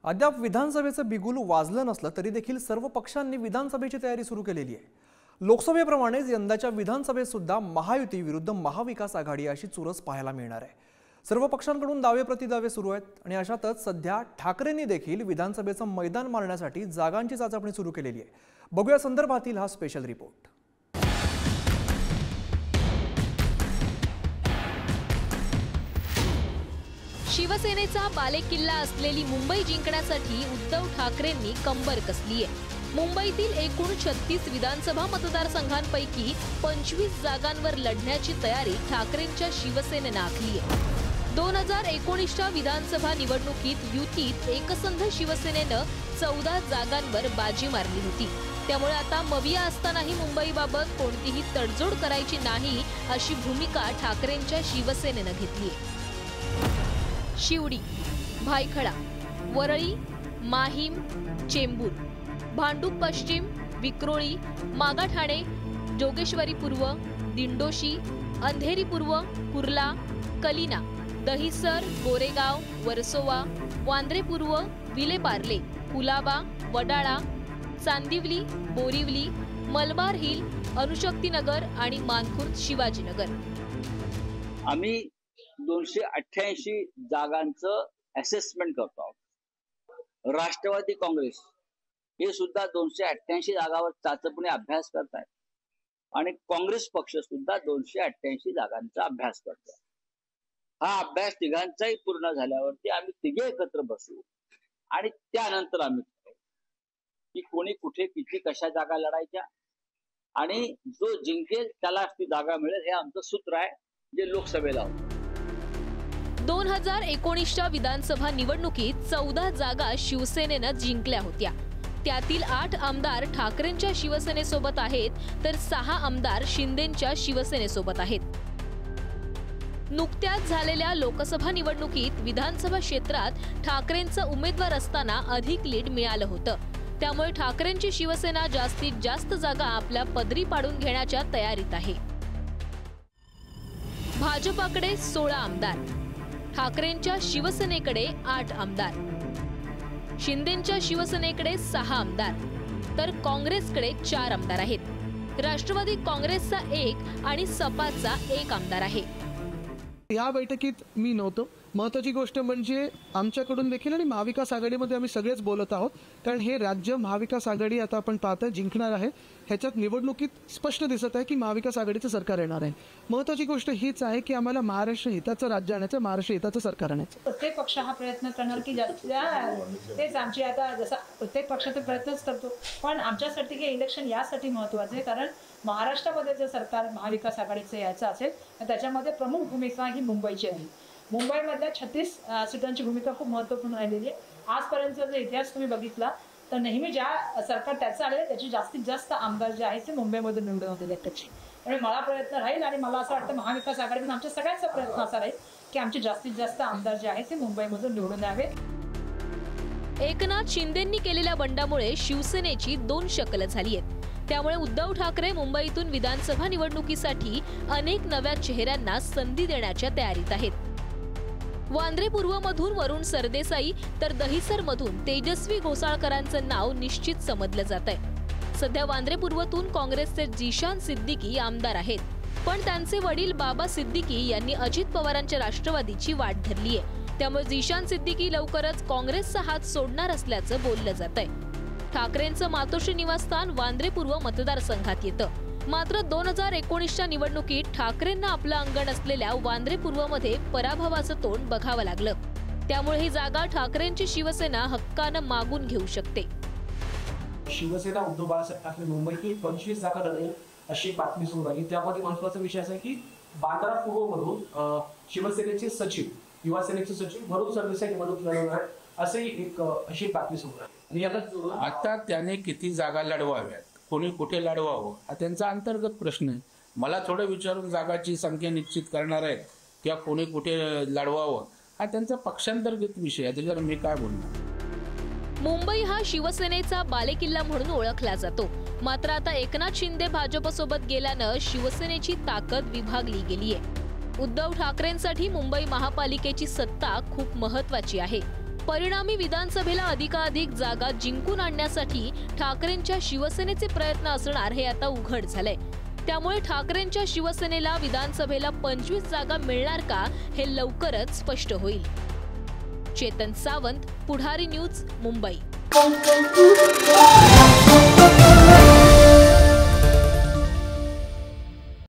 अद्याप विधानसभेचं बिगुल वाजलं नसलं तरी देखील सर्व पक्षांनी विधानसभेची तयारी सुरू केलेली आहे। लोकसभेप्रमाणेच यंदाच्या विधानसभेत सुद्धा महायुती विरुद्ध महाविकास आघाडी अशी चुरस पाहायला मिळणार आहे। सर्व पक्षांकडून दावे प्रतिदावे सुरू आहेत आणि अशातच सध्या ठाकरेंनी देखील विधानसभेचं मैदान मारण्यासाठी जागांची चाचपणी सुरू केलेली आहे। बघूया संदर्भातील हा स्पेशल रिपोर्ट। शिवसेनेचा बालेकिल्ला असलेली मुंबई जिंकण्यासाठी उद्धव ठाकरेंनी कंबर कसली आहे। मुंबईतील एकूण 36 विधानसभा मतदारसंघांपैकी 25 जागांवर लढण्याची तयारी ठाकरेंच्या शिवसेनेने आखली आहे। 2019च्या विधानसभा निवडणुकीत युतीत एकसंध शिवसेनेनं 14 जागांवर बाजी मारली होती। त्यामुळे आता मविया असतानाही मुंबईबाबत कोणतीही तडजोड करायची नाही अशी भूमिका ठाकरेंच्या शिवसेनेने घेतली आहे। शिवडी, भायखळा, वरळी, माहीम, चेंबूर, भांडूप पश्चिम, विक्रोळी, मागाठाणे, जोगेश्वरी पूर्व, दिंडोशी, अंधेरी पूर्व, कुर्ला, कलिना, दहिसर, गोरेगाव, वर्सोवा, वांद्रे पूर्व, विलेपार्ले, कुलाबा, वडाळा, चांदिवली, बोरिवली, मलबार हिल, अणुशक्तीनगर आणि मानखुर्द शिवाजीनगर। आम्ही 288 जागांचं असेसमेंट करतो आहोत। राष्ट्रवादी काँग्रेस हे सुद्धा 288 जागावर चाचपणी अभ्यास करत आहेत आणि काँग्रेस पक्ष सुद्धा 288 जागांचा अभ्यास करतो। हा अभ्यास तिघांचाही पूर्ण झाल्यावरती आम्ही तिघे एकत्र बसू आणि त्यानंतर आम्ही ठरवू की कोणी कुठे किती कशा जागा लढायच्या आणि जो जिंकेल त्याला ती जागा मिळेल, हे आमचं सूत्र आहे जे लोकसभेला होतं। 2019च्या विधानसभा निवडणुकीत 14 जागा शिवसेनेनं जिंकल्या होत्या। त्यातील 8 आमदार ठाकरेंच्या शिवसेनेसोबत आहेत तर 6 आमदार शिंदेंच्या शिवसेनेसोबत आहेत। नुकत्याच झालेल्या लोकसभा निवडणुकीत विधानसभा क्षेत्रात ठाकरेंचा उमेदवार असताना अधिक लीड मिळालं होतं। त्यामुळे ठाकरेंची शिवसेना जास्तीत जास्त जागा आपल्या पदरी पाडून घेण्याच्या तयारीत आहे। भाजपाकडे 16 आमदार, ठाकरेंच्या शिवसेनेकडे 8 आमदार, शिंदेंच्या शिवसेनेकडे 6 आमदार तर काँग्रेसकडे 4 आमदार आहेत। राष्ट्रवादी काँग्रेसचा 1 आणि सपाचा 1 आमदार आहे। या बैठकीत मी नव्हतो। महत्त्वाची गोष्ट म्हणजे आमच्याकडून देखील आणि महाविकास आघाडीमध्ये आम्ही सगळेच बोलत आहोत, कारण हे राज्य महाविकास आघाडी आता आपण पाहतोय जिंकणार आहे। ह्याच्यात निवडणुकीत स्पष्ट दिसत आहे की महाविकास आघाडीचं सरकार येणार आहे। महत्त्वाची गोष्ट हीच आहे की आम्हाला महाराष्ट्र हिताचं राज्य आणायचं, महाराष्ट्र हिताचं सरकार आणायचं। प्रत्येक पक्ष हा प्रयत्न करणार की तेच आमची आता जसा प्रत्येक पक्ष ते प्रयत्नच करतो, पण आमच्यासाठी हे इलेक्शन यासाठी महत्त्वाचं आहे कारण महाराष्ट्रामध्ये जर सरकार महाविकास आघाडीचं यायचं असेल तर त्याच्यामध्ये प्रमुख भूमिका ही मुंबईची आहे। मुंबईमधल्या 36 सीटांची भूमिका खूप महत्त्वपूर्ण राहिलेली आहे। आजपर्यंतचा जर इतिहास तुम्ही बघितला तर नेहमी ज्या सरकार त्याचं आलेलं त्याची जास्तीत जास्त आमदार जे आहेत ते मुंबईमधून निवडून होते त्याची। त्यामुळे मला प्रयत्न राहील आणि मला असं वाटतं महाविकास आघाडीतून आमच्या सगळ्यांचा प्रयत्न असा राहील की आमचे जास्तीत जास्त आमदार जे आहेत ते मुंबईमधून निवडून यावेत। एकनाथ शिंदेंनी केलेल्या बंडामुळे शिवसेनेची 2 शकलं झाली आहेत। त्यामुळे उद्धव ठाकरे मुंबईतून विधानसभा निवडणुकीसाठी अनेक नव्या चेहऱ्यांना संधी देण्याच्या तयारीत आहेत। वांद्रे पूर्वमधून वरुण सरदेसाई तर दहिसरमधून तेजस्वी घोसाळकरांचं नाव निश्चित समजलं जात आहे। सध्या वांद्रे पूर्वतून काँग्रेसचे जिशान सिद्दीकी आमदार आहेत, पण त्यांचे वडील बाबा सिद्दीकी यांनी अजित पवारांच्या राष्ट्रवादीची वाट धरली आहे। त्यामुळे जिशान सिद्दीकी लवकरच काँग्रेसचा हात सोडणार असल्याचं बोललं जात आहे। ठाकरेंचं मातोश्री निवासस्थान वांद्रे पूर्व मतदारसंघात येतं। मात्र 2019च्या निवडणुकीत ठाकरेंना आपलं अंगण असलेल्या वांद्रे पूर्वमध्ये पराभवाचं तोंड बघावं लागलं। त्यामुळे ही जागा ठाकरेंची शिवसेना हक्कानं मागून घेऊ शकते। शिवसेना उद्धव बाळासाहेब ठाकरे मुंबईतील 25 जागा लढेल अशी बातमी सुरू आहे। त्यामध्ये महत्त्वाचा विषय असा आहे की बांद्रा पूर्वमधून शिवसेनेचे सचिव, युवा सेनेचे सचिव वरुण सरदेसाई निवडणूक लढवणार अशी एक अशी बातमी सुरू आहे। आता त्याने किती जागा लढवाव्यात, कोणी कुठे लढवावं हा त्यांचा अंतर्गत प्रश्न आहे। मला थोडं विचारून जागाची संख्या निश्चित करणार आहेत किंवा कोणी कुठे लढवावं हा त्यांचा पक्षांतर्गत विषय आहे, त्याच्यावर मी काय बोलणार। मुंबई हा शिवसेनेचा बालेकिल्ला म्हणून ओळखला जातो। मात्र आता एकनाथ शिंदे भाजपसोबत गेल्यानं शिवसेनेची ताकद विभागली गेली आहे। उद्धव ठाकरेंसाठी मुंबई महापालिकेची सत्ता खूप महत्त्वाची आहे। परिणामी विधानसभेला अधिकाधिक जागा जिंकून आणण्यासाठी ठाकरेंच्या शिवसेनेचे प्रयत्न असणार हे आता उघड झालंय। त्यामुळे ठाकरेंच्या शिवसेनेला विधानसभेला 25 जागा मिळणार का हे लवकरच स्पष्ट होईल। चेतन सावंत, पुढारी न्यूज, मुंबई।